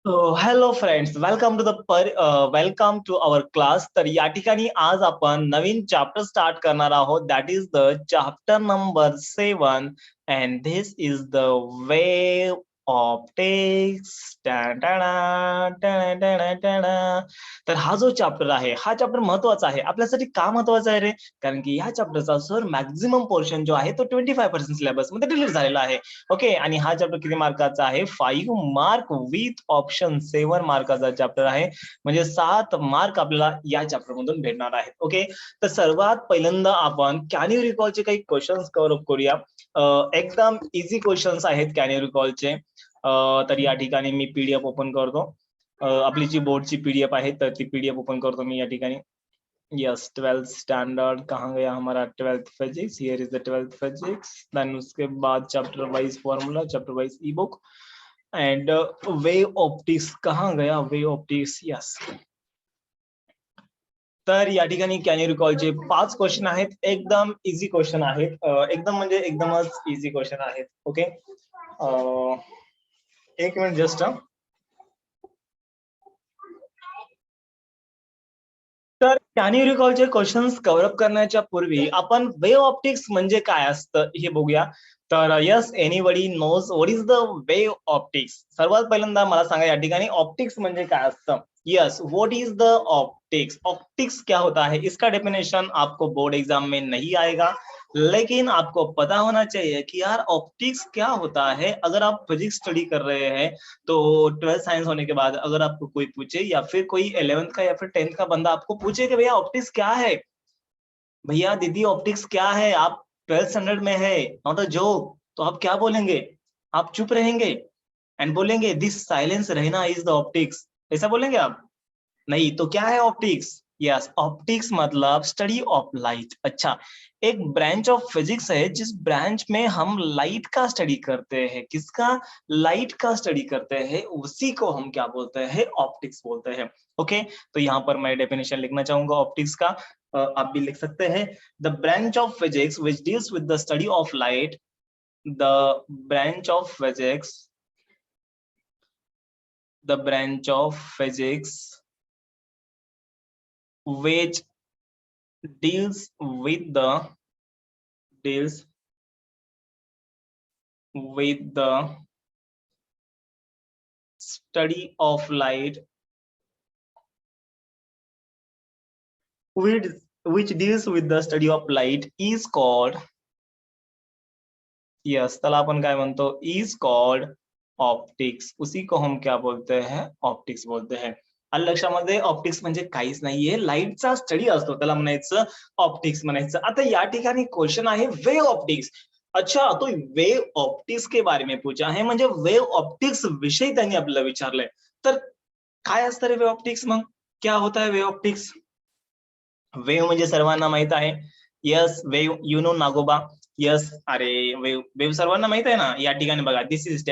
Hello friends, welcome to our class. तर या ठिकाणी आज आपण नवीन चॅप्टर स्टार्ट करणार आहोत. That is the chapter number 7 and this is the way optics. तर हा जो चॅप्टर आहे हा चॅप्टर महत्वाचा आहे. आपल्यासाठी का महत्वाचा आहे रे? कारण की या चॅप्टरचा सर मॅक्झिमम पोर्शन जो आहे तो 25% सिलेबस मध्ये डिलीट झालेला आहे. ओके, आणि हा चॅप्टर किती मार्काचा आहे? 5 मार्क विथ ऑप्शन 7 मार्काचा चॅप्टर आहे. म्हणजे 7 मार्क आपल्याला या चॅप्टर मधून भेटणार आहेत. ओके, तर सर्वात पहिल्यांदा आपण कॅन यू रिकॉलचे काही क्वेश्चन्स कव्हर अप करूया. एकदम इझी क्वेश्चन्स आहेत कॅन यू रिकॉलचे. तर या ठिकाणी मी पीडीएफ ओपन करतो. आपली जी बोर्डची पीडीएफ आहे तर ती पीडीएफ ओपन करतो मी या ठिकाणी. यस, 12th स्टैंडर्ड कहाँ गया हमारा? 12th physics. Here is the 12th physics. Then उसके बाद chapter wise formula, chapter wise e book and wave optics. कहाँ गया वे ऑप्टिक्स? यस. तर या ठिकाणी कॅन यू रिकॉलचे 5 क्वेश्चन आहेत. एकदम इझी क्वेश्चन आहेत. एकदम म्हणजे एकदमच इझी क्वेश्चन आहेत. ओके, एक मिनिट जस्ट. तर कॅन यू रिकॉलचे क्वेश्चन्स कव्हर अप करण्याच्या पूर्वी आपण वेव ऑप्टिक्स म्हणजे काय असतं हे बघूया. तर yes, anybody knows what is the wave optics? सर्वात पहिल्यांदा मला सांगा या ठिकाणी ऑप्टिक्स म्हणजे काय असतं. Yes, what is the optics? Optics क्या होता है? इसका डेफिनेशन आपको बोर्ड एग्जाम में नहीं आएगा, लेकिन आपको पता होना चाहिए कि यार ऑप्टिक्स क्या होता है. अगर आप फिजिक्स स्टडी कर रहे हैं तो 12th साइंस होने के बाद अगर आपको कोई पूछे या फिर कोई 11th का या फिर 10th का बंदा आपको पूछे कि भैया ऑप्टिक्स क्या है, भैया दीदी ऑप्टिक्स क्या है, आप 12th स्टैंडर्ड में है, नॉट अ जोक, तो आप क्या बोलेंगे? आप चुप रहेंगे एंड बोलेंगे दिस साइलेंस रहना इज द ऑप्टिक्स, ऐसा बोलेंगे आप? नहीं, तो क्या है ऑप्टिक्स? यस, ऑप्टिक्स मतलब स्टडी ऑफ लाइट. अच्छा, एक ब्रांच ऑफ फिजिक्स है जिस ब्रांच में हम लाइट का स्टडी करते हैं. किसका? लाइट का स्टडी करते हैं, उसी को हम क्या बोलते हैं? ऑप्टिक्स बोलते हैं. ओके, तो यहाँ पर मैं डेफिनेशन लिखना चाहूंगा ऑप्टिक्स का. आप भी लिख सकते हैं. The branch of physics which deals with the study of light. The branch of physics, the branch of physics which deals deals with the study of light, which which deals with the study of light is called. Yes, त्याला आपण काय म्हणतो? Is called optics. उसी को हम क्या बोलते हैं? Optics बोलते हैं. आलं लक्षामध्ये? ऑप्टिक्स म्हणजे काहीच नाहीये, लाईटचा स्टडी असतो, त्याला म्हणायचं ऑप्टिक्स म्हणायचं. आता या ठिकाणी क्वेश्चन आहे वेव ऑप्टिक्स. अच्छा, तो वेव ऑप्टिक्स के बारे में पूछा है, म्हणजे वेव ऑप्टिक्स विषयी त्यांनी आपल्याला विचारलंय. तर काय असतं रे वेव ऑप्टिक्स? मग क्या होता है वेव ऑप्टिक्स? वेव म्हणजे सर्वांना माहित आहे. Yes, wave you know Nagoba. Yes, अरे वेव वेव सर्वांना माहित आहे ना. या ठिकाणी बघा, दिस इज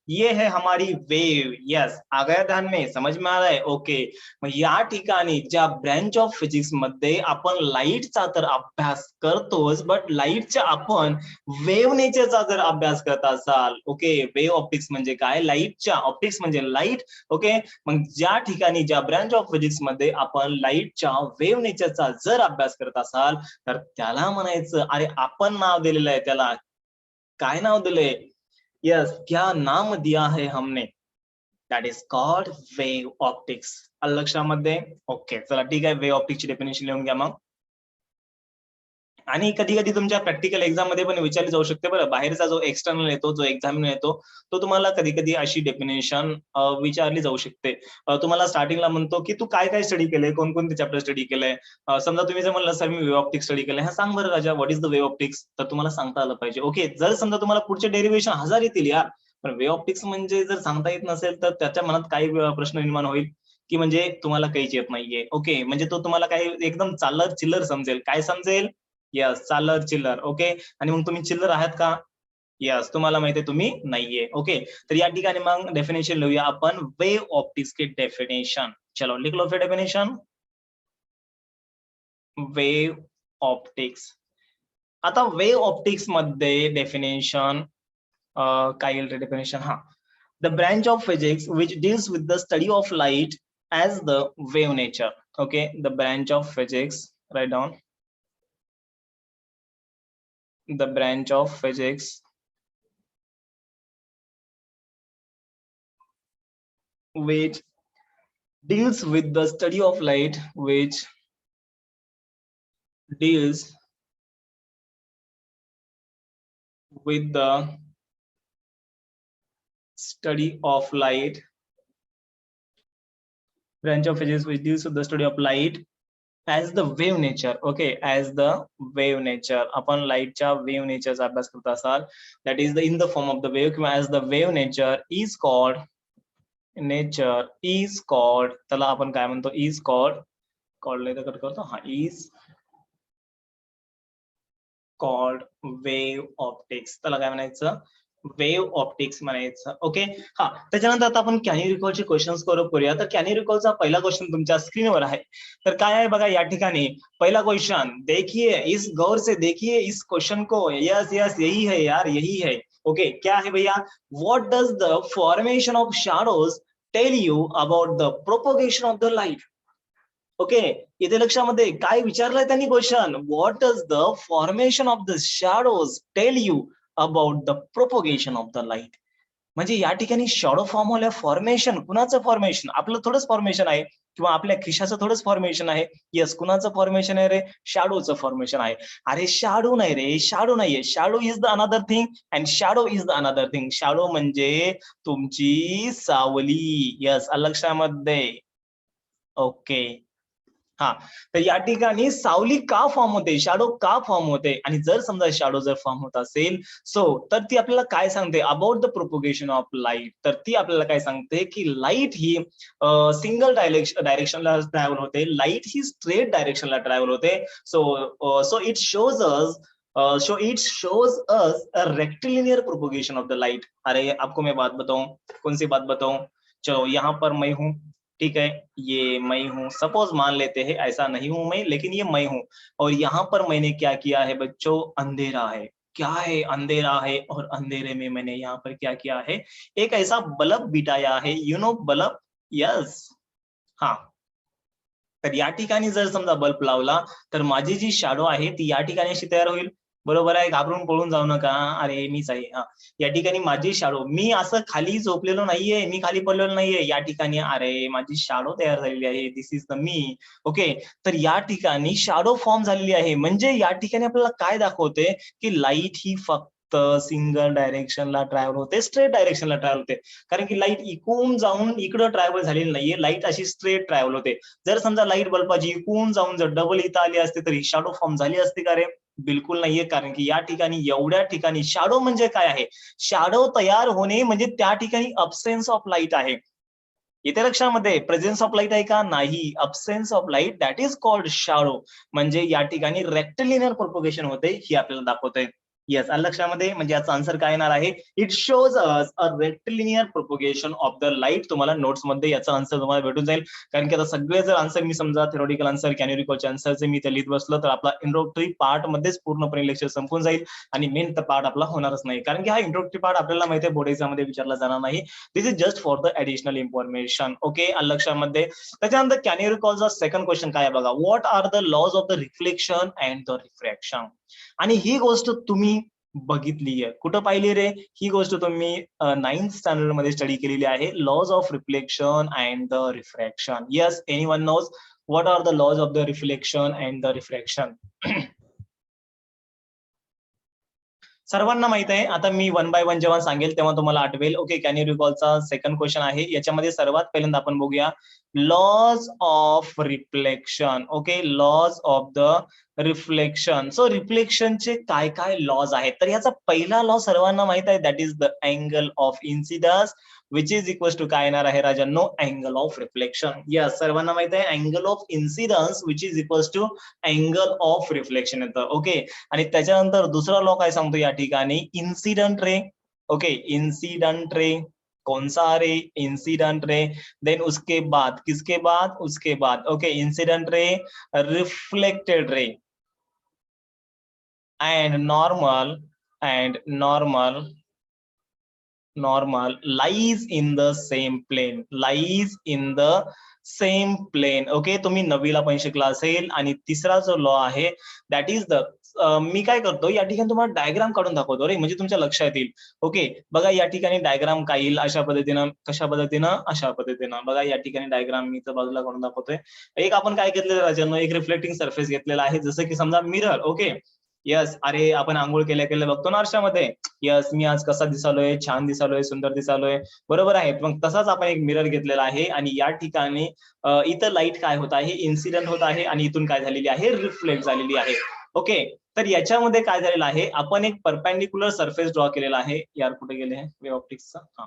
ये है हमारी वेव. यस, आ गया ध्यान में? समझ में आ रहा है? ओके, मग या ठिकाणी ज्या ब्रँच ऑफ फिजिक्स मध्ये आपण लाईटचा तर अभ्यास करतोच, बट लाईटच्या आपण वेव नेचरचा जर अभ्यास करत असाल, ओके, वेव ऑप्टिक्स म्हणजे काय? लाईटच्या, ऑप्टिक्स म्हणजे लाईट. ओके, मग ज्या ठिकाणी ज्या ब्रँच ऑफ फिजिक्स मध्ये आपण लाईटच्या वेव नेचरचा जर अभ्यास करत असाल तर त्याला म्हणायचं, अरे आपण नाव दिलेलं आहे त्याला. काय नाव दिलंय? यस, क्या नाम दिया है हमने? That is called wave optics. लक्षामध्ये? ओके, चला ठीक आहे. वेव ऑप्टिक्सची डेफिनेशन लिहून घ्या मग. आणि कधी कधी तुमच्या प्रॅक्टिकल एक्झाम मध्ये पण विचारली जाऊ शकते बरं. बाहेरचा जो एक्सटर्नल येतो, जो एक्झामिनर येतो, तो तुम्हाला कधी कधी अशी डेफिनेशन विचारली जाऊ शकते. तुम्हाला स्टार्टिंगला म्हणतो की तू काय काय स्टडी केलंय, कोणकोणते चॅप्टर स्टडी केलंय. समजा तुम्ही जर म्हणलं सर मी वेव ऑप्टिक्स स्टडी केलंय, हा सांग बरं राजा what is the wave optics, तर तुम्हाला सांगता आलं पाहिजे. ओके, जर समजा तुम्हाला पुढचे डेरिव्हेशन 1000 येतील यार, पण वेव ऑप्टिक्स म्हणजे जर सांगता येत नसेल तर त्याच्या मनात काही प्रश्न निर्माण होईल की म्हणजे तुम्हाला काहीच येत नाहीये. ओके, म्हणजे तो तुम्हाला काही एकदम चालर चिल्लर समजेल. काय समजेल? यस, चालर चिल्लर. ओके, आणि मग तुम्ही चिल्लर आहात का? यस, तुम्हाला माहिती आहे तुम्ही नाहीये. ओके, तर या ठिकाणी मग डेफिनेशन लिहूया आपण वेव ऑप्टिक्स के डेफिनेशन. चलो लिख लो फिर डेफिनेशन. Wave optics. आता वेव ऑप्टिक्स मध्ये डेफिनेशन काय येईल डेफिनेशन? हा, The branch of physics which deals with the study of light as the wave nature. Okay, the branch of physics, write down, the branch of physics which deals with the study of light, which deals with the study of light, branch of physics which deals with the study of light as the wave nature. Okay, as the wave nature. आपण लाईटच्या wave नेचरचा अभ्यास करत असाल, that is the in the form of the wave, किंवा as the wave nature is called, nature is called, त्याला आपण काय म्हणतो, is called, called कट करतो, हा is called wave optics. त्याला काय म्हणायचं, वेव्ह ऑप्टिक्स म्हणायचं. ओके, हा, त्याच्यानंतर आता आपण कॅन यू रिकॉलचे क्वेश्चन्स करूया. तर कॅन यू रिकॉलचा पहिला क्वेश्चन तुमच्या स्क्रीनवर आहे. तर काय आहे बघा या ठिकाणी, पहिला क्वेश्चन, देखिए इस गौर से देखिए इस क्वेश्चन को, यस यस यही है यार, यही है. ओके, क्या है भैया, what does the formation of shadows tell you about the propagation of the light. Okay, इथे लक्षामध्ये काय विचारलंय त्यांनी question, what does the formation of the shadows tell you about the propagation of the light. म्हणजे या ठिकाणी shadow form होल्या, formation कुणाचं फॉर्मेशन, आपलं थोडंच फॉर्मेशन आहे किंवा आपल्या खिशाचं थोडंच फॉर्मेशन आहे. येस, कुणाचं फॉर्मेशन आहे रे, शॅडोचं फॉर्मेशन आहे. अरे शॅडो नाही रे, शॅडो नाहीये, shadow is the another thing and shadow is the another thing. Shadow म्हणजे तुमची सावली. येस, लक्षामध्ये. ओके, हा, तर या ठिकाणी सावली का फॉर्म होते, शॅडो का फॉर्म होते, आणि जर समजा शॅडो जर फॉर्म होत असेल सो तर ती आपल्याला काय सांगते about the propagation of light. तर ती आपल्याला काय सांगते की लाईट ही सिंगल डायरेक्शनला ट्रॅव्हल होते, लाईट ही स्ट्रेट डायरेक्शनला ट्रॅव्हल होते. So it shows us it shows us a rectilinear propagation of the light. अरे आपको मैं बात बताऊं, कौन सी बात बताऊं, चलो यहाँ पर मैं हूं, ठीक है, ये मैं हूं, सपोज मान लेते हैं, ऐसा नहीं हूं मैं लेकिन ये मैं हूं, और यहाँ पर मैंने क्या किया है बच्चों, अंधेरा है, क्या है, अंधेरा है, और अंधेरे में मैंने यहाँ पर क्या किया है, एक ऐसा बल्ब बिठाया है, यू नो बल्ब. यस, हा, तर या ठिकाणी जर समजा बल्ब लावला तर माझी जी शॅडो आहे ती या ठिकाणी अशी तयार होईल. बरोबर आहे, घाबरून पळून जाऊ नका, अरे मीच आहे. हा, या ठिकाणी माझी शॅडो, मी असं खाली झोपलेलो नाहीये, मी खाली पडलेलो नाहीये, या ठिकाणी अरे माझी शॅडो तयार झालेली आहे, दिस इज द मी. ओके, तर या ठिकाणी शॅडो फॉर्म झालेली आहे, म्हणजे या ठिकाणी आपल्याला काय दाखवते की लाईट ही फक्त सिंगल डायरेक्शनला ट्रॅव्हल होते, स्ट्रेट डायरेक्शनला ट्रॅव्हल होते. कारण की लाईट इकून जाऊन इकडं ट्रॅव्हल झालेली नाहीये, लाईट अशी स्ट्रेट ट्रॅव्हल होते. जर समजा लाईट बल्बाची इकून जाऊन जर डबल इथं आली असते तरी शॅडो फॉर्म झाली असते का रे, बिलकुल नाहीये. कारण की या ठिकाणी एवढ्या ठिकाणी शॅडो म्हणजे काय आहे, शॅडो तयार होणे म्हणजे त्या ठिकाणी अब्सेन्स ऑफ लाईट आहे. इथे लक्षामध्ये प्रेझेन्स ऑफ लाईट आहे का, नाही, absence of light, that is called shadow. म्हणजे या ठिकाणी रेक्टिलिनियर प्रोपोगेशन होते, ही आपल्याला दाखवतंय. येस, लक्षामध्ये, म्हणजे याचा आन्सर काय येणार आहे, it shows us a rectilinear propagation of the light. तुम्हाला नोट्स मध्ये याचा आन्सर तुम्हाला भेटून जाईल. कारण की आता सगळे जर आन्सर मी समजा थेरोटिकल आन्सर, कॅन्युरिकॉलचे आन्सरचे मी ते लिहित बसलो तर आपला इंट्रोडक्टरी पार्ट मध्येच पूर्णपणे लेक्चर संपून जाईल आणि मेन पार्ट आपला होणारच नाही. कारण की हा इंट्रोडक्टरी पार्ट आपल्याला माहिती आहे बोर्ड एक्झाम मध्ये विचारला जाणार नाही. This is just for the additional information. Okay, लक्षामध्ये. त्याच्यानंतर कॅन यू रिकॉलचा सेकंड क्वेश्चन काय आहे बघा, what are the laws of the reflection and the refraction. आणि ही गोष्ट तुम्ही बघितली आहे, कुठं पाहिली रे, ही गोष्ट तुम्ही 9th स्टँडर्ड मध्ये स्टडी केलेली आहे, laws of reflection and the refraction. Yes, anyone knows what are the laws of the reflection and the refraction. सर्वांना माहित आहे. आता मी वन बाय वन जेव्हा सांगेल तेव्हा तुम्हाला आठवेल. ओके, कॅन यू रिकॉलचा सेकंड क्वेश्चन आहे. याच्यामध्ये सर्वात पहिल्यांदा आपण बघूया laws of reflection. Okay, laws of the reflection. So रिफ्लेक्शनचे काय काय लॉज आहेत, तर याचा पहिला लॉ सर्वांना माहित आहे, that is the angle of incidence which is equal to काय येणार आहे राजांनो, अँगल ऑफ रिफ्लेक्शन. यस, सर्वांना माहित आहे angle of incidence which is equal to angle of reflection येतं. ओके, आणि त्याच्यानंतर दुसरा लॉ काय सांगतो या ठिकाणी, incident ray. Okay, incident ray, कौन सा रे, इंसिडेंट रे. देन उसके बाद, किसके बाद, उसके बाद, okay, incident ray, reflected ray, and normal normal lies in the same plane, lies in the same plane. Okay, तुम्ही नववीला पण शिकला असेल. आणि तिसरा जो लॉ आहे दॅट इज द, मी काय करतो या ठिकाणी तुम्हाला डायग्राम काढून दाखवतो रे, म्हणजे तुमच्या लक्षात येईल. ओके, बघा या ठिकाणी डायग्राम काय येईल अशा पद्धतीनं, कशा पद्धतीनं, अशा पद्धतीनं. बघा या ठिकाणी डायग्राम मी इथं बाजूला काढून दाखवतोय. एक आपण काय घेतलेलं राजांनो, एक रिफ्लेक्टिंग सरफेस घेतलेला आहे, जसं की समजा मिरर. ओके, यस, अरे आपण आंघोळ केल्या केल्या बघतो ना आरशामध्ये, यस मी आज कसा दिसालोय, छान दिसालोय, सुंदर दिसालोय, बरोबर आहे. मग तसाच आपण एक मिरर घेतलेला आहे आणि या ठिकाणी इथं लाईट काय होत आहे, इन्सिडेंट होत आहे आणि इथून काय झालेली आहे, रिफ्लेक्ट झालेली आहे. ओके, तर याच्यामध्ये काय झालेलं आहे, आपण एक परपेंडिक्युलर सरफेस ड्रॉ केलेला आहे. यार कुठे गेले हे वे ऑप्टिक्सचा, हा,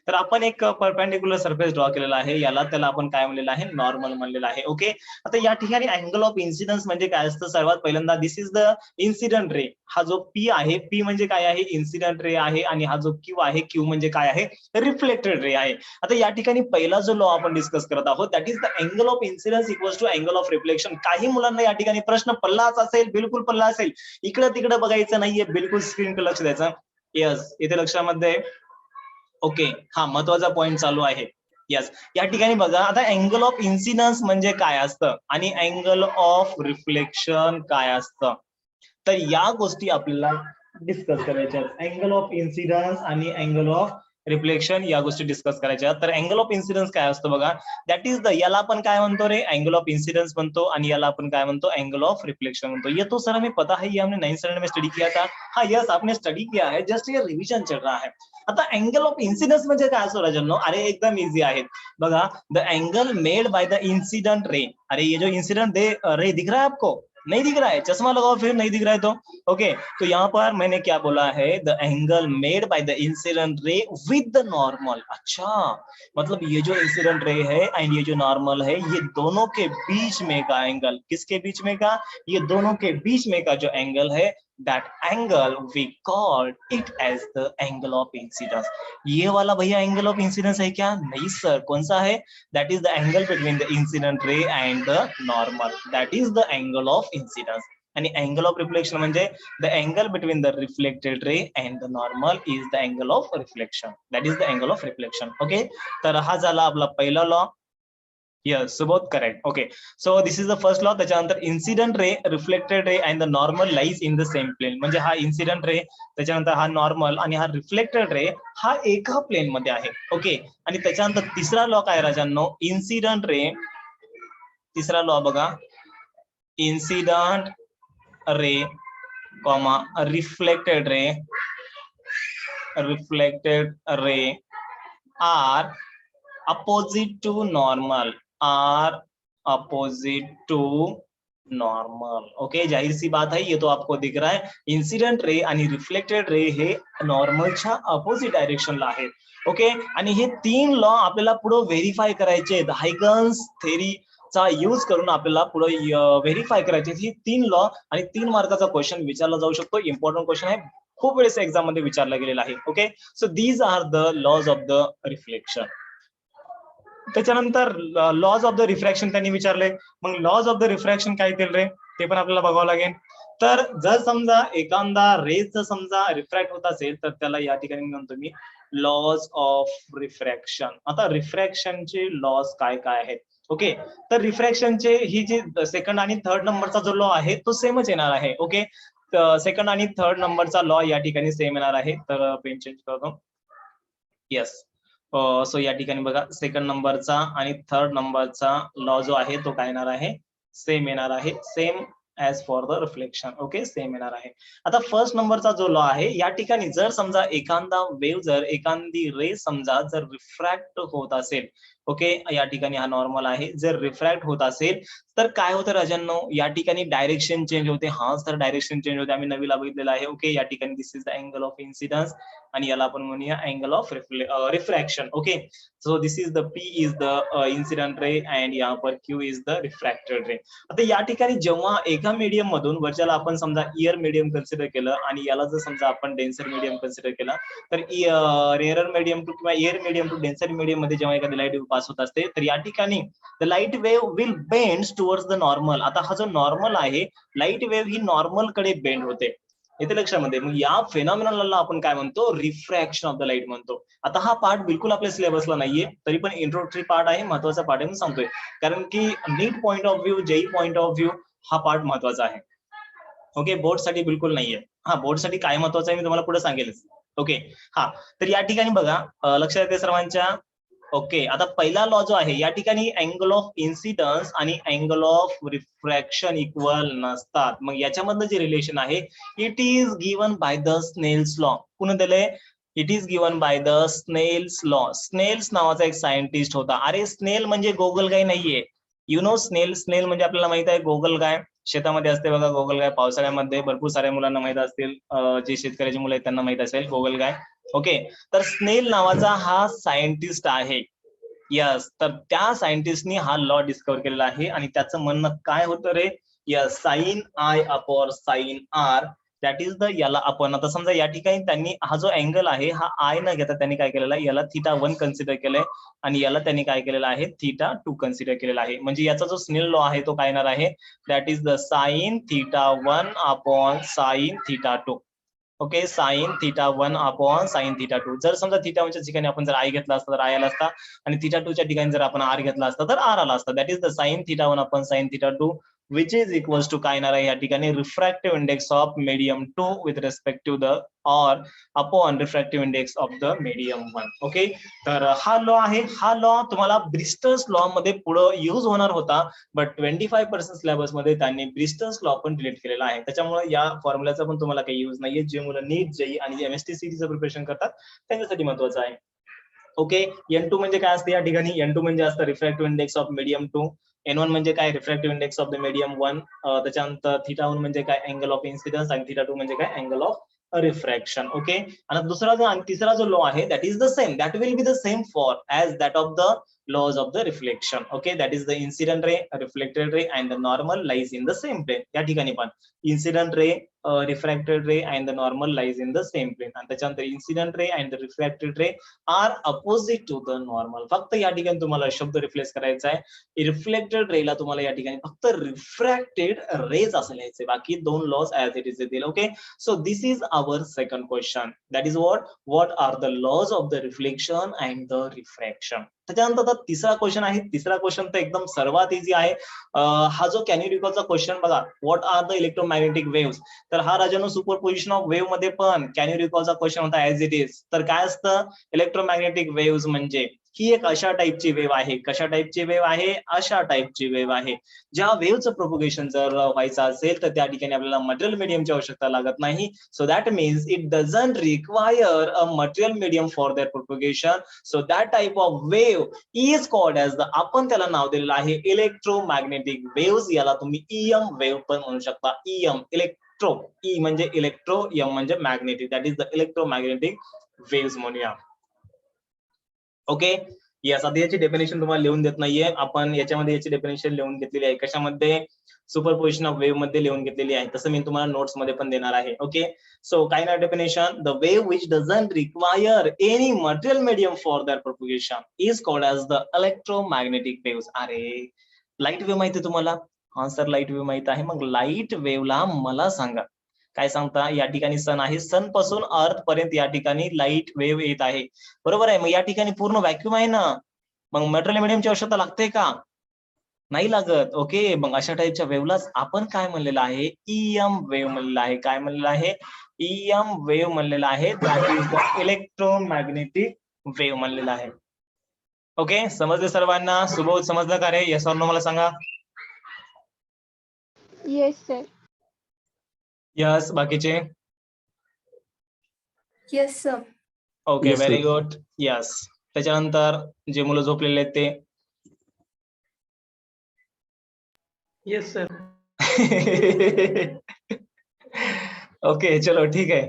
तर आपण एक परपेंडिक्युलर सरफेस ड्रॉ केलेला आहे, याला त्याला आपण काय म्हणलेलं आहे, नॉर्मल म्हणलेलं आहे. ओके, आता या ठिकाणी अँगल ऑफ इन्सिडन्स म्हणजे काय असतं, सर्वात पहिल्यांदा दिस इज द इन्सिडेंट रे. हा जो पी आहे, पी म्हणजे काय आहे, इन्सिडेंट रे आहे. आणि हा जो क्यू आहे, क्यू म्हणजे काय आहे, रिफ्लेक्टेड रे आहे. आता या ठिकाणी पहिला जो लॉ आपण डिस्कस करत आहोत that is the angle of incidence equals to angle of reflection. काही मुलांना या ठिकाणी प्रश्न पडलाच असेल, बिलकुल पडला असेल, इकडे तिकडे बघायचं नाहीये, बिलकुल स्क्रीनकडे लक्ष द्यायचं. यस, इथे लक्षामध्ये. ओके, हा महत्वाचा पॉइंट चालू आहे. यस, या ठिकाणी बघा आता अँगल ऑफ इन्सिडन्स म्हणजे काय असतं आणि अँगल ऑफ रिफ्लेक्शन काय असतं, तर या गोष्टी आपल्याला डिस्कस करायच्या. अँगल ऑफ इन्सिडन्स आणि अँगल ऑफ रिफ्लेक्शन या गोष्टी डिस्कस करायच्या. तर अँगल ऑफ इन्सिडन्स काय असतो बघा, दॅट इज द, याला आपण काय म्हणतो रे, अँगल ऑफ इन्सिडेंस म्हणतो आणि याला अपन काय म्हणतो, एंगल ऑफ रिफ्लेक्शन म्हणतो. ये तो सर हमें पता है, ये हमने 9th स्टैंडर्ड में स्टडी किया था. हाँ यस, आपने स्टडी किया है, जस्ट ये रिविजन चल रहा है. आता अँगल ऑफ इन्सिडेंस म्हणजे काय असतो राजांनो, अरे एकदम इझी आहे बघा, the angle made by the incident ray. अरे ये जो इंसिडेंट रे दिख रहा है आपको, नहीं दिख रहा है, चश्मा लगाओ फिर नहीं दिख रहा है तो. ओके, तो यहाँ पर मैंने क्या बोला है, the angle made by the incident ray विद द नॉर्मल. अच्छा, मतलब ये जो इंसिडेंट रे है एंड ये जो नॉर्मल है, ये दोनों के बीच में का एंगल, किसके बीच में का, ये दोनों के बीच में का जो एंगल है, that angle we called it as the angle of incidence. ये वाला भैया एंगल ऑफ इंसिडेंस है क्या, नहीं सर, कौन सा है, that is the angle between the incident ray and the normal, that is the angle of incidence. आणि angle of reflection म्हणजे the angle between the reflected ray and the normal is the angle of reflection, that is the angle of reflection. Okay, तर हा झाला आपला पहिला law. Yes, so both correct. Okay, so this is the first law. त्याच्यानंतर incident ray, reflected ray and the normal lies in the same plane. म्हणजे हा incident ray, त्याच्यानंतर हा normal आणि हा reflected ray हा एका प्लेन मध्ये आहे. ओके, आणि त्याच्यानंतर तिसरा लॉ काय राजांनो, incident ray, तिसरा लॉ बघा, incident ray, reflected ray are opposite to normal, are opposite to normal. Okay, जाहीर सी बात है, ये तो आपको दिख रहा है, इन्सिडेंट रे आणि रिफ्लेक्टेड रे हे नॉर्मलच्या अपोजिट डायरेक्शनला आहेत. ओके, आणि हे तीन लॉ आपल्याला पुढे व्हेरीफाय करायचे आहेत, हायगन्स थेअरीचा यूज करून आपल्याला पुढे व्हेरीफाय करायचे. ही तीन लॉ आणि 3 मार्काचा क्वेश्चन विचारला जाऊ शकतो, इम्पॉर्टंट क्वेश्चन आहे, खूप वेळेस एक्झाम मध्ये विचारला गेलेला आहे. Okay, so these are the laws of the reflection. त्याच्यानंतर लॉज ऑफ द रिफ्रॅक्शन त्यांनी विचारले, मग लॉज ऑफ द रिफ्रॅक्शन काय येतील रे, ते पण आपल्याला बघावं लागेल. तर जर समजा एखादा रेज जर समजा रिफ्रॅक्ट होत असेल तर त्याला या ठिकाणी म्हणतो मी लॉज ऑफ रिफ्रॅक्शन. आता रिफ्रॅक्शनचे लॉज काय काय आहेत. ओके, तर रिफ्रॅक्शनचे ही जी सेकंड आणि थर्ड नंबरचा जो लॉ आहे तो सेमच येणार आहे. ओके, सेकंड आणि थर्ड नंबरचा लॉ या ठिकाणी सेम येणार आहे. तर पेन चेंज करतो. येस, सो या ठिकाणी बघा, सेकंड नंबरचा आणि थर्ड नंबरचा लॉ जो आहे तो काय येणार आहे, सेम येणार आहे, same as for the reflection. Okay, same येणार आहे. आता फर्स्ट नंबरचा जो लॉ आहे, या ठिकाणी जर समजा एखादा वेव्ह, जर एखादी रे समजा जर रिफ्रॅक्ट होत असेल, ओके, या ठिकाणी हा नॉर्मल आहे, जर रिफ्रॅक्ट होत असेल तर काय होतं राजांनो, या ठिकाणी डायरेक्शन चेंज होते. हा सर डायरेक्शन चेंज होते, आम्ही नवीला बघितलेला आहे. ओके, या ठिकाणी this is the angle of incidence आणि याला आपण म्हणूया angle of refraction. Okay, so this is the P is the incident ray and यहाँ पर Q is the refracted ray. आता या ठिकाणी जेव्हा एका मीडियम मधून वरच्याला आपण समजा इयर मीडियम कन्सिडर केलं आणि याला जर समजा आपण डेन्सर मीडियम कन्सिडर केला, तर रेअर मीडियम टू किंवा air medium to denser medium मध्ये जेव्हा एखादी लाईट वेव्ह पास होत असते तर या ठिकाणी the light wave will bend towards the normal. आता हा जो नॉर्मल आहे, लाईट वेव्ह ही नॉर्मल कडे बेंड होते. येते लक्षामध्ये. मग या फेनॉमिनलला आपण काय म्हणतो, रिफ्रॅक्शन ऑफ द लाईट म्हणतो. आता हा पार्ट बिलकुल आपल्या सिलेबसला नाहीये, तरी पण इंट्रोडक्टरी पार्ट आहे, महत्वाचा पार्ट आहे म्हणून सांगतोय. कारण की NEET point of view, JEE point of view हा पार्ट महत्वाचा आहे. ओके, बोर्डसाठी बिलकुल नाहीये. हा, बोर्डसाठी काय महत्वाचं आहे मी तुम्हाला पुढे सांगेलच. ओके, हा, तर या ठिकाणी बघा, लक्षात येते सर्वांच्या. ओके, आता पहिला लॉ जो आहे या ठिकाणी अँगल ऑफ इन्सिडन्स आणि अँगल ऑफ रिफ्रॅक्शन इक्वल नसतात. मग याच्यामधलं जे रिलेशन आहे, it is given by the Snell's law. कुणी दिले? It is given by the Snell's law. Snell's नावाचा एक सायंटिस्ट होता. अरे स्नेल म्हणजे गोगलगाय नाहीये. यु नो स्नेल. स्नेल म्हणजे आपल्याला माहित आहे गोगलगाय, शेतामध्ये असते बघा गोगलगाय. पावसाळ्यामध्ये भरपूर साऱ्या मुलांना माहित असतील, जे शेतकऱ्याची मुलं आहेत त्यांना माहित असेल गोगलगाय. ओके, तर स्नेल नावाचा हा सायंटिस्ट आहे. यस, तर त्या सायंटिस्टनी हा लॉ डिस्कवर केलेला आहे आणि त्याचं म्हणणं काय होतं रे? Yes, sine i upon sine r, that is the, याला आपण आता समजा या ठिकाणी त्यांनी हा जो अँगल आहे हा आय न घेता त्यांनी काय केलेला आहे, याला θ1 कन्सिडर केलंय आणि याला त्यांनी काय केलेलं आहे, θ2 कन्सिडर केलेला आहे. म्हणजे याचा जो स्नेल लॉ आहे तो काय येणार आहे, that is the sine θ1 upon sine θ2. Okay, sine θ1 upon sine θ2. जर समजा θ1च्या ठिकाणी आपण जर आय घेतला असता तर आय आला असता आणि θ2च्या ठिकाणी जर आपण आर घेतला असता तर आर आला असता. That is the sine θ1 upon sine θ2 which is equals to काय येणार आहे या ठिकाणी, refractive index of medium 2 with respect to the or upon refractive index of the medium 1. Okay, तर हा लॉ आहे. हा लॉ तुम्हाला ब्रिस्टल्स लॉ मध्ये पुढे यूज होणार होता, बट 25% सिलेबस मध्ये त्यांनी ब्रिस्टल्स लॉ पण डिलीट केलेला आहे. त्याच्यामुळे या फॉर्म्युलाचा पण तुम्हाला काही यूज नाहीये. जे मुलं नीट, जेई आणि एमएसटीसीचं प्रिपरेशन करतात त्यांच्यासाठी महत्वाचं आहे. ओके, N2 म्हणजे काय असते या ठिकाणी, N2 म्हणजे असतं refractive index of medium 2. N1 म्हणजे काय, refractive index of the medium 1. त्याच्यानंतर θ1 म्हणजे काय, अँगल ऑफ इन्सिडन्स, आणि θ2 म्हणजे काय, अँगल ऑफ रिफ्रॅक्शन. ओके, आणि दुसरा जो आणि तिसरा जो लॉ आहे that is the same, that will be the same for as that of the laws of the reflection. Okay, that is the incident ray, reflected ray and the normal lies in the same plane. या ठिकाणी पण incident ray, refracted ray and the normal lies in the same plane. आणि त्याच्यानंतर incident ray and the refracted ray are opposite to the normal. फक्त या ठिकाणी तुम्हाला शब्द रिप्लेस करायचा आहे. रिफ्लेक्टेड रे ला तुम्हाला या ठिकाणी फक्त रिफ्रॅक्टेड रेज असं लिहायचे, बाकी दोन लॉज ऍज इट इज येतील. Okay, so this is our second question, that is what are the laws of the reflection and the refraction. त्याच्यानंतर तिसरा क्वेश्चन आहे. तिसरा क्वेश्चन तर एकदम सर्वात इझी आहे. हा जो कॅन यू रिकॉलचा क्वेश्चन बघा, what are the electromagnetic waves. तर हा राजानो सुपरपोजिशन ऑफ वेव्ह मध्ये पण कॅन यू रिकॉलचा क्वेश्चन होता ऍज इट इज. तर काय असतं, इलेक्ट्रोमॅग्नेटिक वेव्स म्हणजे ही एक अशा टाईपची वेव्ह आहे. कशा टाईपची वेव्ह आहे, अशा टाईपची वेव्ह आहे. ज्या वेव्हचं प्रोपोगेशन जर व्हायचं असेल तर त्या ठिकाणी आपल्याला मटेरियल मीडियमची आवश्यकता लागत नाही. So that means it doesn't require a material medium for that propagation. So that type of wave is called as the, आपण त्याला नाव दिलेलं आहे इलेक्ट्रोमॅग्नेटिक वेव्स. याला तुम्ही ईएम वेव्ह पण म्हणू शकता. ईएम, इलेक्ट्रो, ई म्हणजे इलेक्ट्रो, एम म्हणजे magnetic, that is the electromagnetic waves म्हणूया. ओके, याच आधी याची डेफिनेशन तुम्हाला लिहून देत नाहीये, आपण याच्यामध्ये याची डेफिनेशन लिहून घेतलेली आहे. कशामध्ये, सुपरपोजिशन ऑफ वेव्ह मध्ये लिहून घेतलेली आहे. तसं मी तुम्हाला नोट्स मध्ये पण देणार आहे. ओके, सो काय ना definition, the wave which doesn't require any material medium for that propagation is called as the electromagnetic waves. अरे लाईट वेव्ह माहिती आहे तुम्हाला? हा सर, लाईट वेव्ह माहित आहे. मग लाईट वेव्हला मला सांगा, काय सांगता, या ठिकाणी सन आहे, सन पासून अर्थ पर्यंत या ठिकाणी लाईट वेव्ह येत आहे, बरोबर आहे. मग या ठिकाणी पूर्ण व्हॅक्युम आहे ना, मग मटेरियल मीडियमची आवश्यकता लागते का? नाही लागत. ओके, मग अशा टाईपच्या वेव्हलाच आपण काय म्हणलेलं आहे, ईएम वेव्ह म्हणलेलं आहे. काय म्हणलेलं आहे, ईएम वेव्ह म्हणलेलं आहे. That is the electromagnetic wave म्हणलेलं आहे. ओके, समजले सर्वांना? सुबोध समजलं का रे? येस ऑर नो मला सांगा. Yes sir. यस, बाकीचे? Yes sir. Okay, Yes, very sir. Good. Yes, त्याच्यानंतर जे मुलं झोपलेले आहेत ते? Yes sir. ओके, चलो ठीक आहे.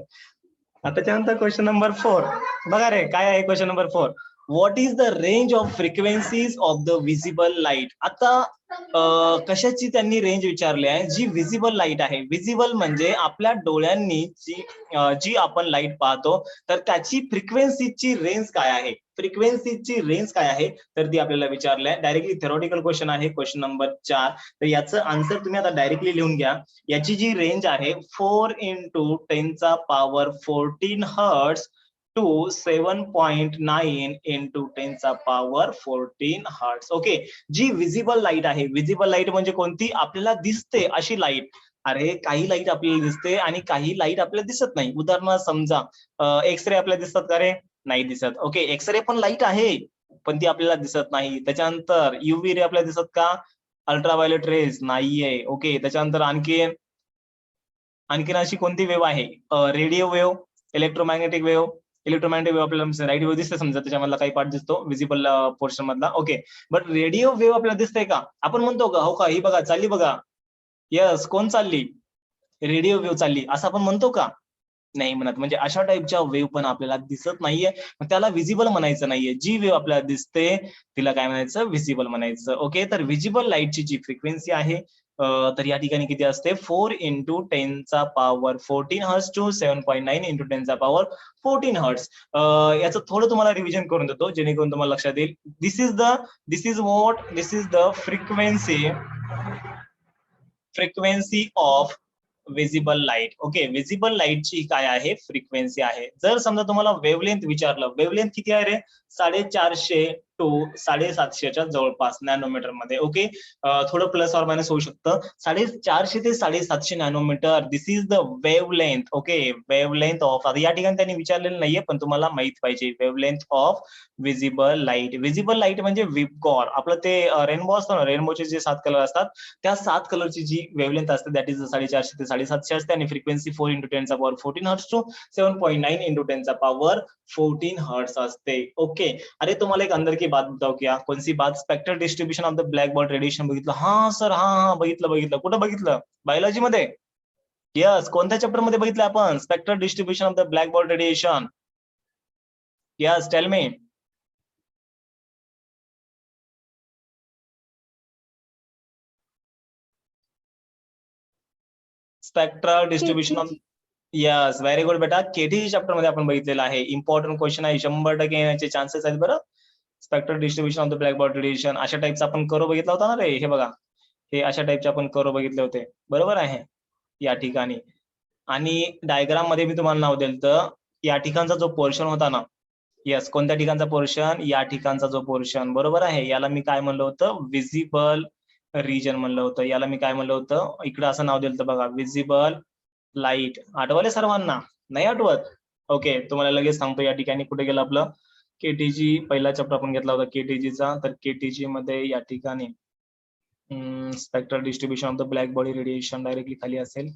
आता त्याच्यानंतर क्वेश्चन नंबर 4 बघा रे, काय आहे question number 4. What is the range of frequencies of the visible light. आता कशाची त्यांनी रेंज विचारली आहे, जी विजिबल लाईट आहे. विजिबल म्हणजे आपल्या डोळ्यांनी जी आपण लाईट पाहतो तर त्याची फ्रिक्वेन्सीची रेंज काय आहे, फ्रिक्वेन्सीची रेंज काय आहे, तर ती आपल्याला विचारली आहे. डायरेक्टली थेरॉटिकल क्वेश्चन आहे, क्वेश्चन नंबर 4. तर याचं आन्सर तुम्ही आता डायरेक्टली लिहून घ्या. याची जी रेंज आहे 4 × 10⁻14 हर्ट्स टू 7.9 × 10⁻14 हर्ट्स. ओके, जी विजिबल लाईट आहे, विजिबल लाईट म्हणजे कोणती, आपल्याला दिसते अशी लाईट. अरे काही लाईट आपल्याला दिसते आणि काही लाईट आपल्याला दिसत नाही. उदाहरणार्थ समजा एक्सरे आपल्याला दिसतात का रे, नाही दिसत. ओके, एक्सरे पण लाईट आहे पण ती आपल्याला दिसत नाही. त्याच्यानंतर युव्ही रे आपल्याला दिसत का, अल्ट्राव्हायोलेट रेज नाहीये. ओके, त्याच्यानंतर आणखीन अशी कोणती वेव्ह आहे, radio wave, electromagnetic wave. Electromagnetic wave आपल्याला राईट वेव्ह दिसते, समजा त्याच्यामधला काही पार्ट दिसतो विजिबल पोर्शन मधला. ओके, बट रेडिओ वेव्ह आपल्याला दिसते का, आपण म्हणतो का हो का ही बघा चालली बघा, यस कोण चालली, रेडिओ वेव्ह चालली असं आपण म्हणतो का, नाही म्हणत. म्हणजे अशा टाईपच्या वेव्ह पण आपल्याला दिसत नाहीये, मग त्याला विजिबल म्हणायचं नाहीये. जी वेव्ह आपल्याला दिसते तिला काय म्हणायचं, विजिबल म्हणायचं. ओके, तर विजिबल लाईटची जी फ्रिक्वेन्सी आहे तर या ठिकाणी किती असते, 4 × 10⁻14 हर्ट्स टू 7.9 × 10⁻14 हर्ट्स. याचं थोडं तुम्हाला रिव्हिजन करून देतो जेणेकरून तुम्हाला लक्षात येईल. This is the frequency of visible light. Okay, visible लाईटची काय आहे, फ्रिक्वेन्सी आहे. जर समजा तुम्हाला वेव्हलेंथ विचारलं, वेव्हलेंथ किती आहे रे, 450 टू 750च्या जवळपास नॅनोमीटर मध्ये. ओके, थोडं प्लस ऑर मायनस होऊ शकतं. 450 ते 750 nanometre, this is the wavelength. Okay, wavelength of, आता या ठिकाणी त्यांनी विचारलेलं नाहीये पण तुम्हाला माहित पाहिजे, wavelength of visible light. Visible light म्हणजे विबगॉर, आपलं ते रेनबो असतो ना, रेनबोचे जे 7 कलर असतात त्या 7 कलरची जी वेव्हलेंथ असते दॅट इज 450 ते 750 असते आणि फ्रिक्वेन्सी 4 × 10⁻14 हर्ट्स टू 7.9 × 10⁻14 हर्ट्स असते. ओके, अरे तुम्हाला एक अंदर की बात बताओ क्या, कौन सी बात, spectral distribution of the black body radiation बघितलं. हा सर, हा बघितलं. कुठं बघितलं, बायोलॉजी मध्ये. यस, कोणत्या चॅप्टर मध्ये बघितलं आपण, spectral distribution of the black body radiation. Yes, tell me. Spectral distribution of, yes very good बेटा, केटीजी चॅप्टर मध्ये आपण बघितलेलं आहे. इम्पॉर्टंट क्वेश्चन आहे, 100% येण्याचे चान्सेस आहेत बरं. Spectral distribution of the black body radiation, अशा टाईपचा आपण करो बघितला होता ना रे, हे बघा हे अशा टाईपचे आपण करो बघितले होते, बरोबर आहे या ठिकाणी. आणि डायग्राम मध्ये मी तुम्हाला नाव दिलं तर या ठिकाणचा जो पोर्शन होता ना, यस कोणत्या ठिकाणचा पोर्शन, या ठिकाणचा जो पोर्शन, बरोबर आहे, याला मी काय म्हणलं होतं, विजिबल रिजन म्हणलं होतं. याला मी काय म्हणलं होतं, इकडे असं नाव दिलं होतं बघा, विजिबल लाईट. आठवले सर्वांना, नाही आठवत. ओके, तुम्हाला लगेच सांगतो या ठिकाणी कुठे गेलं आपलं केटीजी, पहिला चॅप्टर आपण घेतला होता केटीजीचा. तर केटीजी मध्ये या ठिकाणी spectral distribution of the black body radiation directly खाली असेल.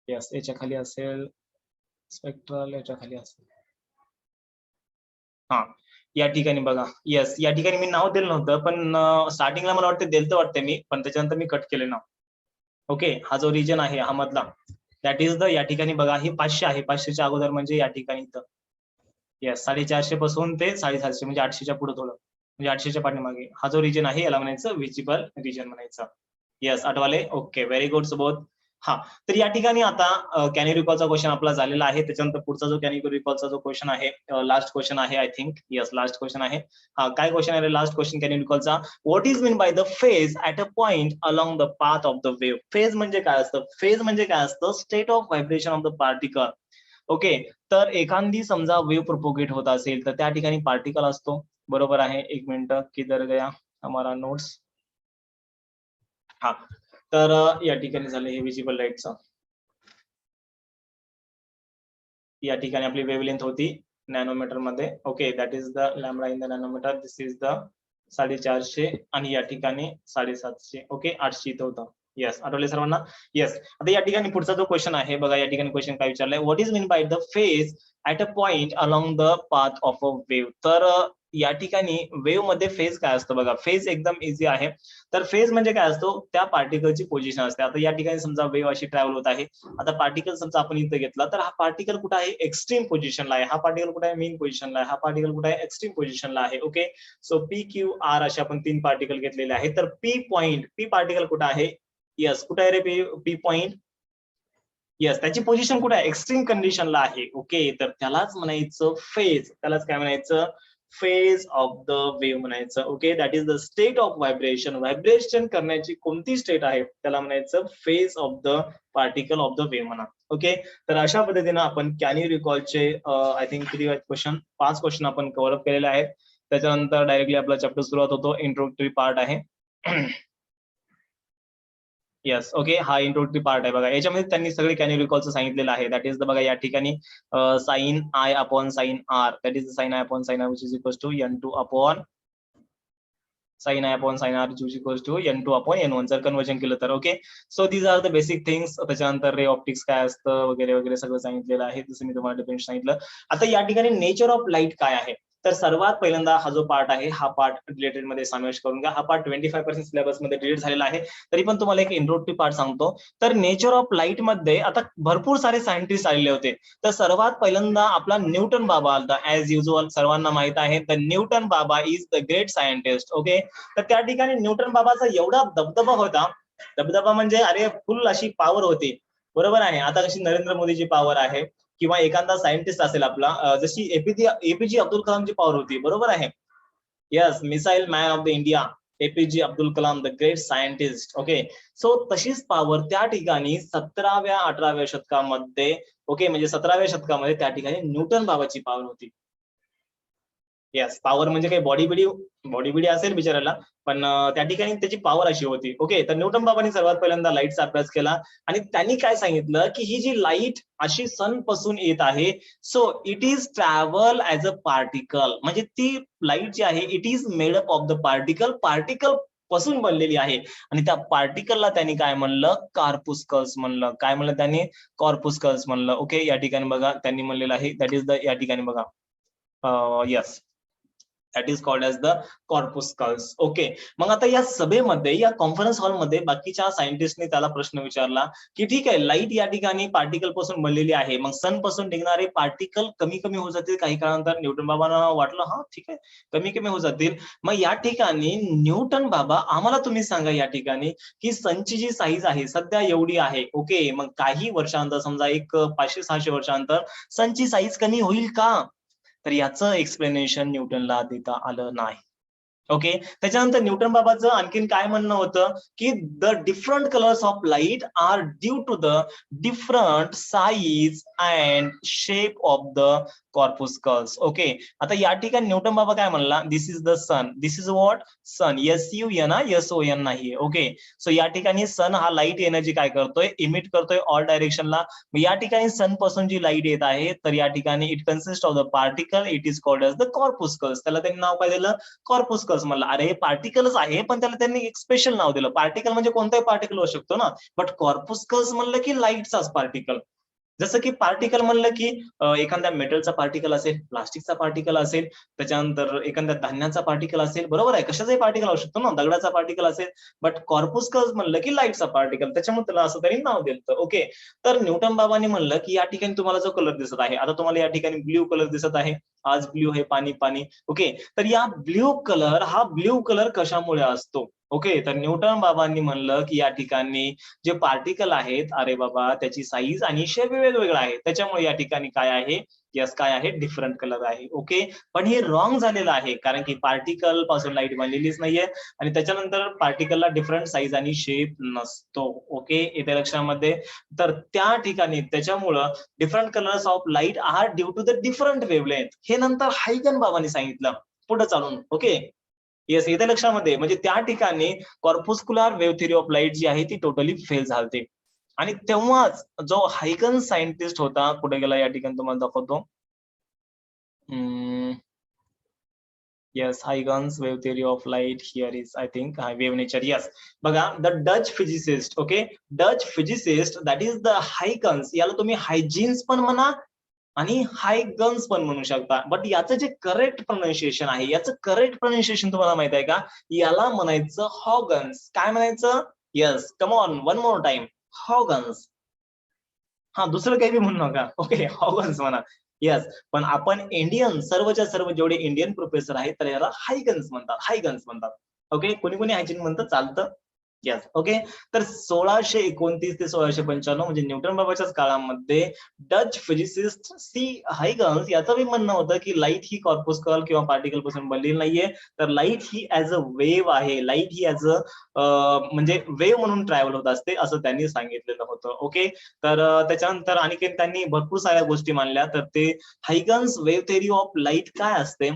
यस, याच्या खाली असेल स्पेक्ट्रल, याच्या खाली असेल. हा, या ठिकाणी बघा, यस या ठिकाणी मी नाव दिलं नव्हतं पण स्टार्टिंगला मला वाटतं दिलं वाटतं मी, पण त्याच्यानंतर मी कट केले नाव. ओके, हा जो रिजन आहे हा मधला दॅट इज द, या ठिकाणी बघा हे 500 आहे, 500च्या अगोदर म्हणजे या ठिकाणी इथं. यस, 450 पासून ते 750 म्हणजे 800च्या पुढे थोडं, म्हणजे 800च्या पाठीमागे हा जो रिजन आहे याला म्हणायचं विजिबल रिजन म्हणायचं. Yes, Athawale. Okay, very good Subodh. हा, तर या ठिकाणी आता कॅन यू रिकॉलचा क्वेश्चन आपला झालेला आहे. त्याच्यानंतर पुढचा जो कॅन यू रिकॉलचा जो क्वेश्चन आहे, लास्ट क्वेश्चन आहे I think. Yes, last question आहे. हा, काय क्वेश्चन आहे लास्ट क्वेश्चन कॅन यू रिकॉलचा, what is mean by the phase at a point along the path of the wave. Phase म्हणजे काय असतं, फेज म्हणजे काय असतं, state of vibration of the particle. Okay, तर एखादी समजा वेव्ह प्रोपोगेट होत असेल तर त्या ठिकाणी पार्टिकल असतो, बरोबर आहे. एक मिनिट, किधर गया हमारा नोट्स. हा, तर या ठिकाणी झालं हे विजिबल लाईटचं. या ठिकाणी आपली वेव्हलेंथ होती नॅनोमीटर मध्ये. Okay, that is the lambda in the nanometre, this is the 450 आणि या ठिकाणी 750. ओके, 800 इथं होतं. यस, आठवले सर्वांना. यस, आता या ठिकाणी पुढचा जो क्वेश्चन आहे बघा, या ठिकाणी क्वेश्चन काय विचारलाय, what is mean by the phase at a point along the path of a wave. तर या ठिकाणी वेव्ह मध्ये फेज काय असतो बघा, फेज एकदम इझी आहे. तर फेज म्हणजे काय असतो, त्या पार्टिकलची पोझिशन असते. आता या ठिकाणी समजा वेव्ह अशी ट्रॅव्हल होत आहे. आता पार्टिकल समजा आपण इथं घेतला, तर हा पार्टिकल कुठे आहे, एक्स्ट्रीम पोझिशनला आहे. हा पार्टिकल कुठे आहे, मीन पोझिशनला आहे. हा पार्टिकल कुठे आहे, एक्स्ट्रीम पोझिशनला आहे. Okay, so P Q R असे आपण 3 पार्टिकल घेतलेले आहेत. तर पी पॉइंट, पी पार्टिकल कुठे आहे, यस कुठे आहे रे पी पॉइंट, येस त्याची पोझिशन कुठे आहे, एक्स्ट्रीम कंडिशनला आहे. ओके, तर त्यालाच म्हणायचं फेज, त्यालाच काय म्हणायचं, फेज ऑफ द वेव्ह म्हणायचं. Okay, that is the state of vibration. Vibration करण्याची कोणती स्टेट आहे त्याला म्हणायचं phase of the particle of the wave म्हणा. ओके, तर अशा पद्धतीने आपण कॅन यू रिकॉलचे आय थिंक किती क्वेश्चन, 5 क्वेश्चन आपण कव्हर अप केलेले आहेत. त्याच्यानंतर डायरेक्टली आपला चॅप्टर सुरुवात होतो, इंट्रोडक्टरी पार्ट आहे. येस, ओके, हा इंट्रोडक्टरी पार्ट आहे बघा. याच्यामध्ये त्यांनी सगळे कॅन यू रिकॉलचं सांगितलेलं आहे. दॅट इज द बघा या ठिकाणी sine i upon sine r, that is sine i upon sine r which is equals to n2 upon sine i upon sine r which is equals to n2 upon n1 जर conversion केलं तर. Okay, so these are the basic things. त्याच्यानंतर ray optics काय असतं वगैरे वगैरे सगळं सांगितलेलं आहे, जसं मी तुम्हाला डिफेन्स सांगितलं. आता या ठिकाणी नेचर ऑफ लाईट काय आहे, तर सर्वात पहिल्यांदा हा जो पार्ट आहे हा पार्ट रिलेटेड मध्ये समावेश करून घ्या. हा पार्ट 25% सिलेबस मध्ये डिलीट झालेला आहे, तरी पण तुम्हाला एक इंट्रोडक्टरी पार्ट सांगतो. तर नेचर ऑफ लाईट मध्ये आता भरपूर सारे सायंटिस्ट आलेले होते. तर सर्वात पहिल्यांदा आपला न्यूटन बाबा आलता. ऍज युजल सर्वांना माहित आहे, द न्यूटन बाबा is the great scientist. Okay, तर त्या ठिकाणी न्यूटन बाबाचा एवढा दबदबा होता, दबदबा म्हणजे अरे फुल अशी पॉवर होती, बरोबर आहे. आता कशी नरेंद्र मोदीची पॉवर आहे किंवा एखादा सायंटिस्ट असेल आपला, जशी एपीजे अब्दुल कलामची पॉवर होती, बरोबर आहे. Yes, missile man of the India, APJ Abdul Kalam the great scientist. Okay, so तशीच पॉवर त्या ठिकाणी 17व्या-18व्या शतकामध्ये, ओके म्हणजे 17व्या शतकामध्ये त्या ठिकाणी न्यूटन बाबाची पॉवर होती. येस, पॉवर म्हणजे काही बॉडी असेल बिचारायला, पण त्या ठिकाणी त्याची पॉवर अशी होती. ओके, तर न्यूटन बाबांनी सर्वात पहिल्यांदा लाईटचा अभ्यास केला आणि त्यांनी काय सांगितलं की ही जी लाईट अशी सन पासून येत आहे, so it is travel as a particle, म्हणजे ती लाईट जी आहे it is made up of the particle, particle पासून बनलेली आहे. आणि त्या पार्टिकलला त्यांनी काय म्हणलं, कॉर्पुस्कल्स म्हणलं. काय म्हणलं त्यांनी, कॉर्पुस्कल्स म्हणलं. ओके, या ठिकाणी बघा त्यांनी म्हणलेलं आहे, दॅट इज द, या ठिकाणी बघा, yes that is called as the corpuscles. Okay, मग आता या सभेमध्ये, या कॉन्फरन्स हॉलमध्ये बाकीच्या सायंटिस्टने त्याला प्रश्न विचारला की ठीक आहे, लाईट या ठिकाणी पार्टिकल पासून बनलेली आहे, मग सन पासून निघणारे पार्टिकल कमी कमी होत जातील काही काळानंतर. न्यूटन बाबांना वाटलं हा ठीक आहे, कमी कमी होत जातील. मग या ठिकाणी न्यूटन बाबा आम्हाला तुम्ही सांगा या ठिकाणी की सनची जी साईज आहे सध्या एवढी आहे. ओके, मग काही वर्षानंतर समजा एक 500-600 वर्षानंतर सनची साईज कमी होईल का, तर याचं एक्सप्लेनेशन न्यूटनला देता आलं नाही. ओके, त्याच्यानंतर न्यूटन बाबाचं आणखीन काय म्हणणं होतं की the different colours of light are due to the different size and shape of the corpuscles. Okay, आता या ठिकाणी न्यूटन बाबा काय म्हणला, this is the sun, this is what, sun, SUN, SON नाही. ओके, सो या ठिकाणी सन हा लाईट एनर्जी काय करतोय, इमिट करतोय ऑल डायरेक्शनला. या ठिकाणी सन पासून जी लाईट येत आहे, तर या ठिकाणी it consist of the particle, it is called as the corpuscles. त्याला त्यांनी नाव काय दिलं, कॉर्पुस्कल्स म्हणलं. अरे पार्टिकलच आहे, पण त्याला त्यांनी एक स्पेशल नाव दिलं. पार्टिकल म्हणजे कोणताही पार्टिकल होऊ शकतो ना, बट कॉर्पुस्कल्स म्हणलं की लाईटचाच पार्टिकल. जसं की पार्टिकल म्हणलं की एखाद्या मेटलचा पार्टिकल असेल, प्लास्टिकचा पार्टिकल असेल, त्याच्यानंतर एखाद्या धान्याचा पार्टिकल असेल, बरोबर आहे, कशाचाही पार्टिकल असू शकतो ना, दगडाचा पार्टिकल असेल. बट कॉर्पुस्कल्स म्हणलं की लाईटचा पार्टिकल, त्याच्यामुळे त्याला असं तरी नाव दिलं. ओके, तर न्यूटन बाबांनी म्हणलं की या ठिकाणी तुम्हाला जो कलर दिसत आहे, आता तुम्हाला या ठिकाणी ब्ल्यू कलर दिसत आहे, आज ब्ल्यू हे पाणी पाणी. ओके, तर या ब्ल्यू कलर, हा ब्ल्यू कलर कशामुळे असतो. ओके, तर न्यूटन बाबांनी म्हणलं की या ठिकाणी जे पार्टिकल आहेत, अरे बाबा त्याची साईज आणि शेप वेगवेगळा आहे, त्याच्यामुळे या ठिकाणी काय आहे, यस काय आहे, डिफरंट कलर आहे. ओके, पण हे रॉंग झालेलं आहे, कारण की पार्टिकल पासून लाईट बनलेलीच नाहीये आणि त्याच्यानंतर पार्टिकलला डिफरंट साईज आणि शेप नसतो. ओके, येत्या लक्षामध्ये. तर त्या ठिकाणी त्याच्यामुळं different colours of light are due to the different wavelength, हे नंतर हायगन बाबांनी सांगितलं पुढे चालून. ओके, येस, येत्या लक्षामध्ये, म्हणजे त्या ठिकाणी कॉर्पुस्कुलर वेव्ह थेरी ऑफ लाईट जी आहे ती टोटली फेल झालते. आणि तेव्हाच जो हायगन सायंटिस्ट होता, कुठे गेला या ठिकाणी तुम्हाला दाखवतो, yes, Huygens wave theory of light, here is I think wave nature. Yes, बघा, the Dutch physicist, okay, Dutch physicist that is the Huygens, याला तुम्ही हायजीन्स पण म्हणा आणि हाय गन्स पण म्हणू शकता. बट याचं जे करेक्ट प्रोनाऊन्सिएशन आहे, याचं करेक्ट प्रोनाऊन्सिएशन तुम्हाला माहित आहे का? याला म्हणायचं हॉगन्स. काय म्हणायचं? Yes, come on, one more time. Huygens. हा, दुसरं काही बी म्हणू नका. ओके, हॉगन्स म्हणा. येस, पण आपण इंडियन सर्वच्या सर्व जेवढे इंडियन प्रोफेसर आहेत तर याला हायगन्स म्हणतात, हायगन्स म्हणतात. ओके, कोणी कोणी हायजिन म्हणतं, चालतं. Yes, okay. तर 1629 ते 1695 म्हणजे न्यूटन बाबाच्याच काळामध्ये डच फिजिसिस्ट सी हायगन्स याचं बी म्हणणं होतं की लाईट ही कॉर्पोस्कल किंवा पार्टिकल पासून बनलेली नाहीये, तर light he as a wave आहे, लाईट ही ऍज अ म्हणजे वेव्ह म्हणून ट्रॅव्हल होत असते असं त्यांनी सांगितलेलं होतं. ओके, तर त्याच्यानंतर आणखी त्यांनी भरपूर साऱ्या गोष्टी मांडल्या. तर ते Huygens wave theory of light काय असते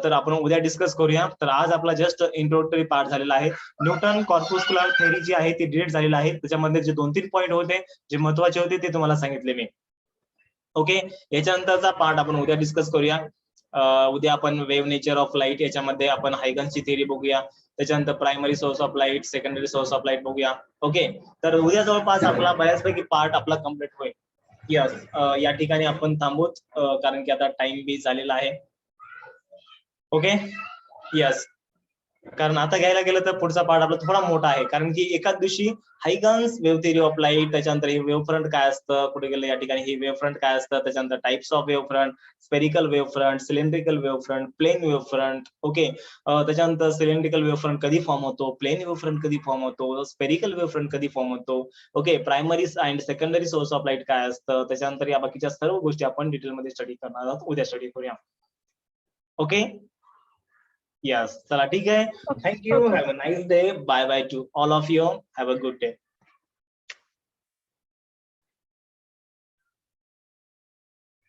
तर आपण उद्या डिस्कस करूया. तर आज आपला जस्ट इंट्रोडक्टरी पार्ट झालेला आहे. न्यूटन कॉर्पोस्कुलर थेअरी जी आहे ती डिलीट झालेली आहे. त्याच्यामध्ये जे 2-3 पॉईंट होते जे महत्वाचे होते ते तुम्हाला सांगितले मी. ओके, याच्यानंतरचा पार्ट आपण उद्या डिस्कस करूया. उद्या आपण वेव्ह नेचर ऑफ लाईट याच्यामध्ये आपण हायगन्सची थेअरी बघूया. त्याच्यानंतर primary source of light, secondary source of light बघूया. ओके, तर उद्या जवळपास आपला बऱ्याचपैकी पार्ट आपला कम्प्लीट होईल. यस, या ठिकाणी आपण थांबूत कारण की आता टाइम बी झालेला आहे. ओके, यस, कारण आता घ्यायला गेलं तर पुढचा पार्ट आपला थोडा मोठा आहे, कारण की एकाच दिवशी Huygens wave theory of light, त्याच्यानंतर हे वेव्ह फ्रंट काय असतं, कुठे गेलं या ठिकाणी हे वेव्ह फ्रंट काय असतं, त्याच्यानंतर types of wave front, spherical wave front, cylindrical wave front, plane wave front. Okay, त्याच्यानंतर सिलेंड्रिकल वेव्ह फ्रंट कधी फॉर्म होतो, प्लेन वेव्ह फ्रंट कधी फॉर्म होतो, स्पेरिकल वेव्ह फ्रंट कधी फॉर्म होतो. Okay, primary and secondary source of light काय असतं, त्याच्यानंतर या बाकीच्या सर्व गोष्टी आपण डिटेलमध्ये स्टडी करणार आहोत, उद्या स्टडी करूया. ओके, यस, चला ठीक आहे. Thank you. Okay. Have a nice day. Bye bye to all of you. Have a good day.